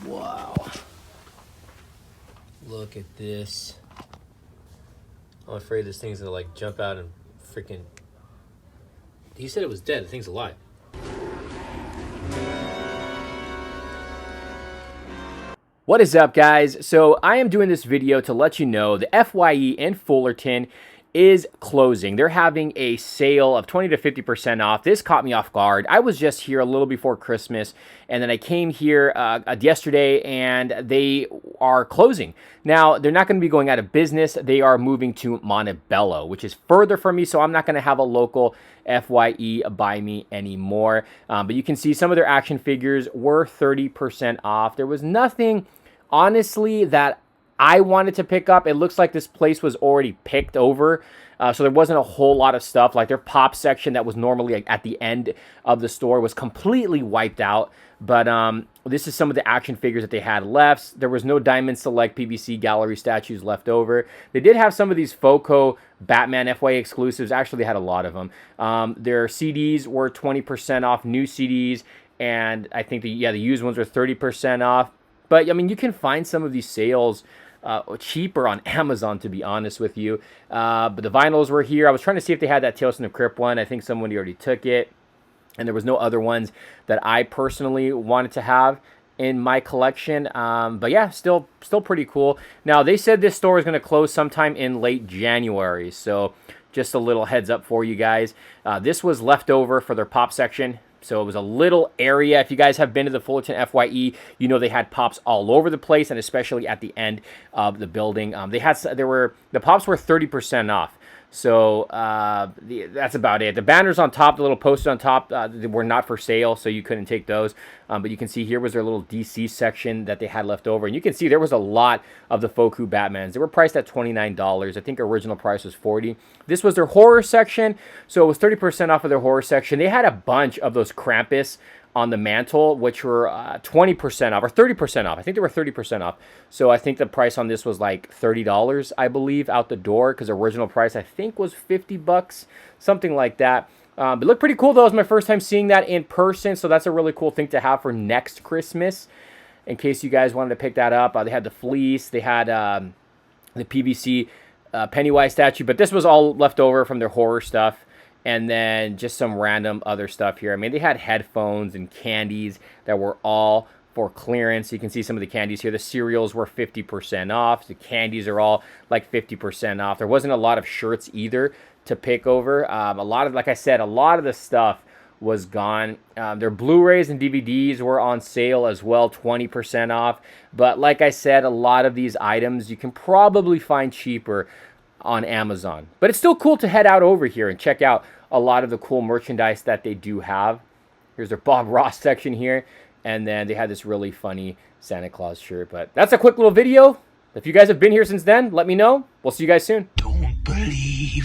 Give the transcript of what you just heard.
Wow. Look at this. I'm afraid this thing's gonna like jump out and freaking... He said it was dead. The thing's alive. What is up, guys? So I am doing this video to let you know the F.Y.E in Fullerton is closing. They're having a sale of 20 to 50% off. This caught me off guard. I was just here a little before Christmas, and then I came here yesterday, and they are closing. Now, they're not going to be going out of business. They are moving to Montebello, which is further from me, so I'm not going to have a local F.Y.E by me anymore. But you can see some of their action figures were 30% off. There was nothing, honestly, that I wanted to pick up. It looks like this place was already picked over, so there wasn't a whole lot of stuff. Like their pop section that was normally at the end of the store was completely wiped out. But this is some of the action figures that they had left. There was no Diamond Select PVC gallery statues left over. They did have some of these FOCO Batman FYE exclusives. Actually, they had a lot of them. Their CDs were 20% off, new CDs, and I think the used ones were 30% off. But I mean, you can find some of these sales cheaper on Amazon, to be honest with you. But the vinyls were here. I was trying to see if they had that Tales from the Crypt one. I think somebody already took it. And there was no other ones that I personally wanted to have in my collection. But yeah, still pretty cool. Now, they said this store is going to close sometime in late January. So just a little heads up for you guys. This was left over for their pop section. So it was a little area. If you guys have been to the Fullerton F.Y.E, you know they had pops all over the place, and especially at the end of the building. The pops were 30% off. So that's about it. The banners on top, the little posters on top, were not for sale, so you couldn't take those. But you can see here was their little DC section that they had left over. And you can see there was a lot of the FOCO Batmans. They were priced at $29. I think original price was $40. This was their horror section, so it was 30% off of their horror section. They had a bunch of those Krampus on the mantle, which were 20% off or 30% off. I think they were 30% off. So I think the price on this was like $30, I believe, out the door, because the original price I think was $50, something like that. But it looked pretty cool though. It was my first time seeing that in person, so that's a really cool thing to have for next Christmas. In case you guys wanted to pick that up, they had the fleece, they had the PVC Pennywise statue, but this was all left over from their horror stuff. And then just some random other stuff here. I mean, they had headphones and candies that were all for clearance. You can see some of the candies here. The cereals were 50% off. The candies are all like 50% off. There wasn't a lot of shirts either to pick over. Like I said, a lot of the stuff was gone. Their Blu-rays and DVDs were on sale as well, 20% off. But like I said, a lot of these items you can probably find cheaper on Amazon. But it's still cool to head out over here and check out a lot of the cool merchandise that they do have. Here's their Bob Ross section here. And then they had this really funny Santa Claus shirt. But that's a quick little video. If you guys have been here since then, let me know. We'll see you guys soon. Don't believe